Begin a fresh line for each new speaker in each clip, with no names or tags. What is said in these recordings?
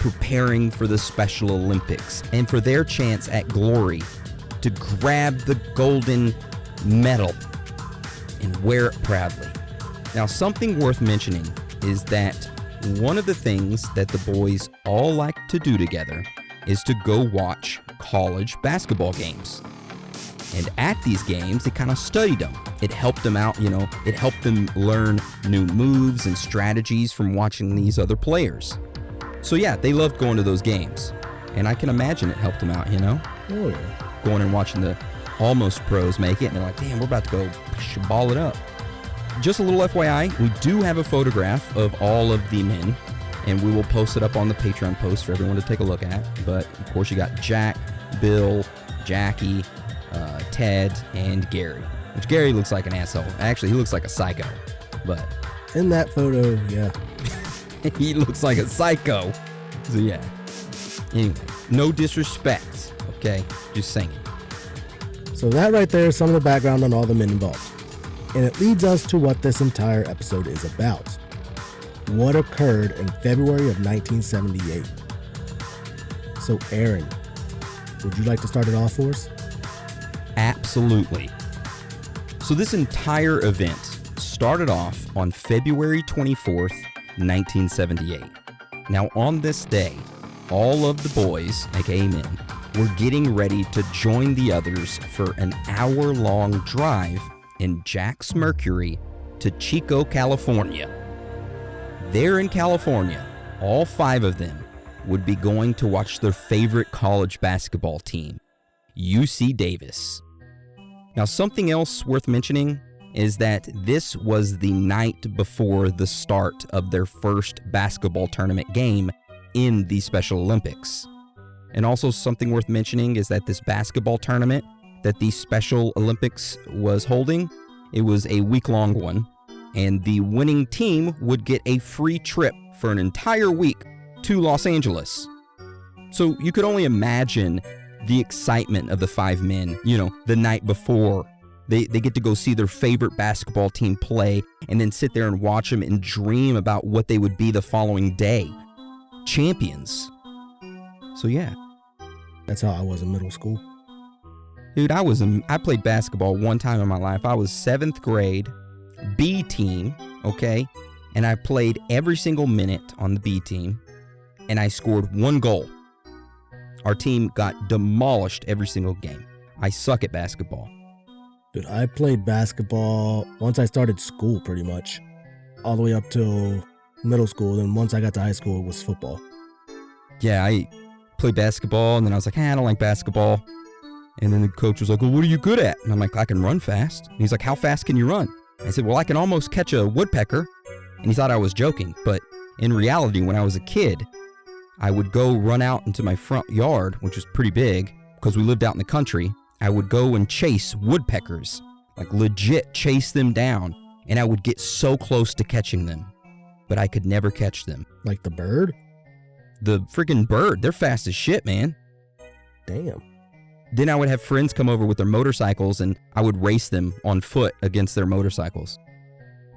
preparing for the Special Olympics and for their chance at glory to grab the golden medal and wear it proudly. Now, something worth mentioning is that one of the things that the boys all like to do together is to go watch college basketball games. And at these games, they kind of studied them. It helped them out, it helped them learn new moves and strategies from watching these other players. So yeah, they loved going to those games. And I can imagine it helped them out,
Oh, yeah.
Going and watching the almost pros make it, and they're like, damn, we're about to go ball it up. Just a little FYI, we do have a photograph of all of the men, and we will post it up on the Patreon post for everyone to take a look at. But of course, you got Jack, Bill, Jackie, Ted, and Gary. Which Gary looks like an asshole. Actually, he looks like a psycho. But
In that photo, yeah.
he looks like a psycho. So yeah. Anyway, no disrespect, okay? Just saying.
So that right there is some of the background on all the men involved. And it leads us to what this entire episode is about. What occurred in February of 1978. So Aaron, would you like to start it off for us?
Absolutely. So this entire event started off on February 24th, 1978. Now on this day, all of the boys, aka men, were getting ready to join the others for an hour-long drive in Jack's Mercury to Chico, California. There in California, all 5 of them would be going to watch their favorite college basketball team, UC Davis. Now, something else worth mentioning is that this was the night before the start of their first basketball tournament game in the Special Olympics. And also something worth mentioning is that this basketball tournament that the Special Olympics was holding, it was a week-long one, and the winning team would get a free trip for an entire week to Los Angeles. So you could only imagine the excitement of the 5 men, the night before. They get to go see their favorite basketball team play and then sit there and watch them and dream about what they would be the following day. Champions. So yeah.
That's how I was in middle school.
Dude, I played basketball one time in my life. I was 7th grade, B team, okay? And I played every single minute on the B team, and I scored 1 goal. Our team got demolished every single game. I suck at basketball.
Dude, I played basketball once I started school pretty much, all the way up till middle school. Then once I got to high school, it was football.
Yeah, I played basketball, and then I was like, I don't like basketball. And then the coach was like, well, what are you good at? And I'm like, I can run fast. And he's like, how fast can you run? I said, well, I can almost catch a woodpecker. And he thought I was joking. But in reality, when I was a kid, I would go run out into my front yard, which was pretty big, because we lived out in the country. I would go and chase woodpeckers, like legit chase them down. And I would get so close to catching them, but I could never catch them.
Like the bird?
The freaking bird. They're fast as shit, man.
Damn.
Then I would have friends come over with their motorcycles, and I would race them on foot against their motorcycles.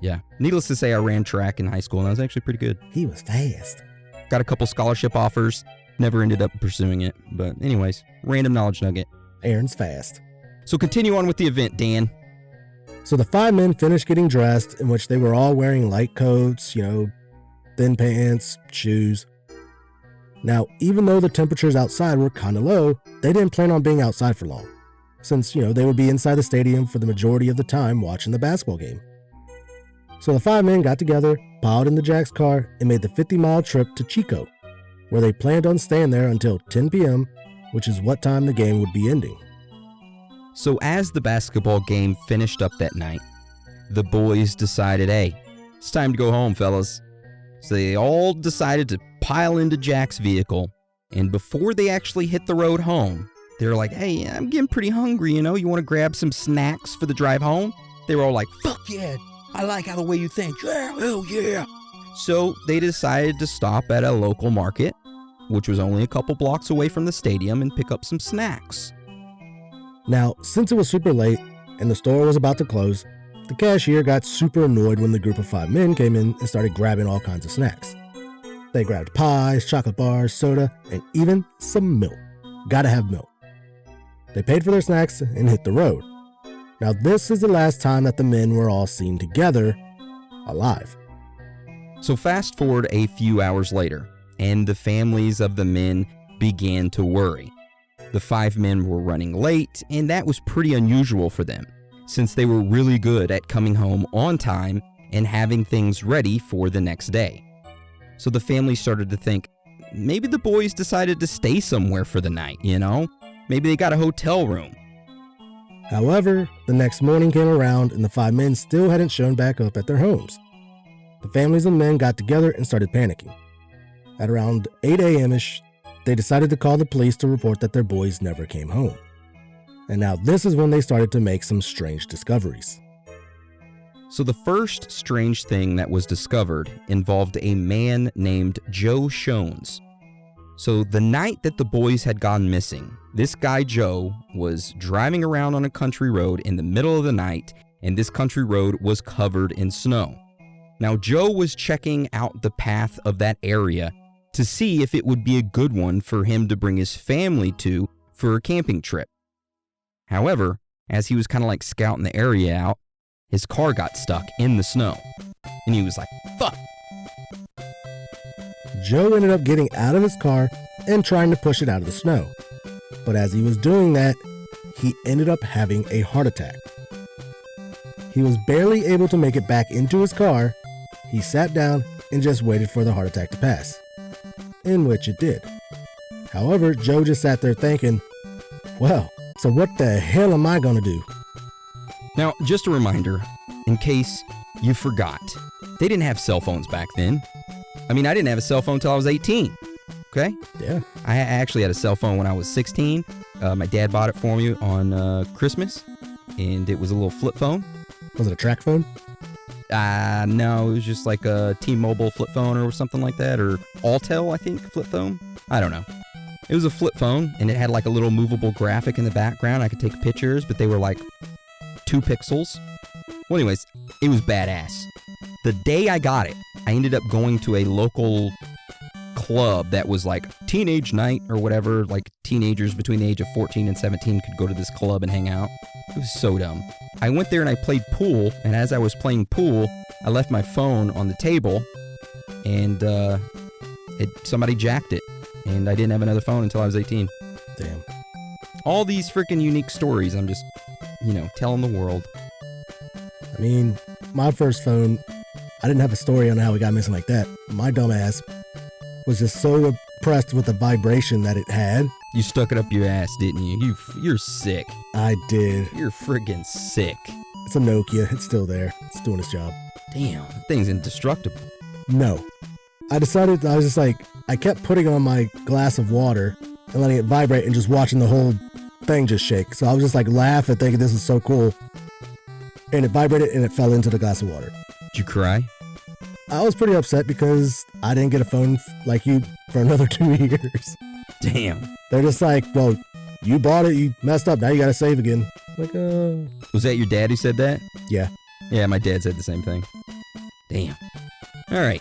Yeah. Needless to say, I ran track in high school, and I was actually pretty good.
He was fast.
Got a couple scholarship offers. Never ended up pursuing it. But anyways, random knowledge nugget.
Aaron's fast.
So continue on with the event, Dan.
So the 5 men finished getting dressed, in which they were all wearing light coats, thin pants, shoes. Now, even though the temperatures outside were kind of low, they didn't plan on being outside for long, since, they would be inside the stadium for the majority of the time watching the basketball game. So the 5 men got together, piled into Jack's car, and made the 50-mile trip to Chico, where they planned on staying there until 10 p.m., which is what time the game would be ending.
So as the basketball game finished up that night, the boys decided, hey, it's time to go home, fellas. So they all decided to pile into Jack's vehicle, and before they actually hit the road home, they were like, hey, I'm getting pretty hungry, you want to grab some snacks for the drive home? They were all like, fuck yeah, I like how the way you think, yeah, hell yeah. So they decided to stop at a local market, which was only a couple blocks away from the stadium, and pick up some snacks.
Now, since it was super late and the store was about to close, the cashier got super annoyed when the group of 5 men came in and started grabbing all kinds of snacks. They grabbed pies, chocolate bars, soda, and even some milk. Gotta have milk. They paid for their snacks and hit the road. Now, this is the last time that the men were all seen together, alive.
So fast forward a few hours later, and the families of the men began to worry. The 5 men were running late, and that was pretty unusual for them, since they were really good at coming home on time and having things ready for the next day. So the family started to think, maybe the boys decided to stay somewhere for the night, Maybe they got a hotel room.
However, the next morning came around and the 5 men still hadn't shown back up at their homes. The families of the men got together and started panicking. At around 8 a.m.-ish, they decided to call the police to report that their boys never came home. And now this is when they started to make some strange discoveries.
So the first strange thing that was discovered involved a man named Joe Shones. So the night that the boys had gone missing, this guy Joe was driving around on a country road in the middle of the night, and this country road was covered in snow. Now Joe was checking out the path of that area to see if it would be a good one for him to bring his family to for a camping trip. However, as he was kind of like scouting the area out, his car got stuck in the snow, and he was like, fuck.
Joe ended up getting out of his car and trying to push it out of the snow. But as he was doing that, he ended up having a heart attack. He was barely able to make it back into his car. He sat down and just waited for the heart attack to pass, in which it did. However, Joe just sat there thinking, well, so what the hell am I going to do?
Now, just a reminder, in case you forgot, they didn't have cell phones back then. I mean, I didn't have a cell phone until I was 18, okay?
Yeah.
I actually had a cell phone when I was 16. My dad bought it for me on Christmas, and it was a little flip phone.
Was it a track phone?
No, it was just like a T-Mobile flip phone or something like that, or Altel, I think, flip phone. I don't know. It was a flip phone, and it had like a little movable graphic in the background. I could take pictures, but they were like 2 pixels. Well, anyways, it was badass. The day I got it, I ended up going to a local club that was like teenage night or whatever. Like teenagers between the age of 14 and 17 could go to this club and hang out. It was so dumb. I went there and I played pool, and as I was playing pool, I left my phone on the table, and somebody jacked it, and I didn't have another phone until I was 18.
Damn.
All these freaking unique stories I'm just, telling the world.
I mean, my first phone, I didn't have a story on how it got missing like that. My dumb ass was just so impressed with the vibration that it had.
You stuck it up your ass, didn't you? You're sick.
I did.
You're friggin' sick.
It's a Nokia. It's still there. It's doing its job.
Damn, that thing's indestructible.
No. I decided, I was just like, I kept putting on my glass of water and letting it vibrate and just watching the whole thing just shake. So I was just like laughing, thinking this is so cool. And it vibrated and it fell into the glass of water.
Did you cry?
I was pretty upset because I didn't get a phone like you for another 2 years.
Damn.
They're just like, well, you bought it, you messed up, now you gotta save again. Like,
Was that your dad who said that?
Yeah.
Yeah, my dad said the same thing. Damn. All right.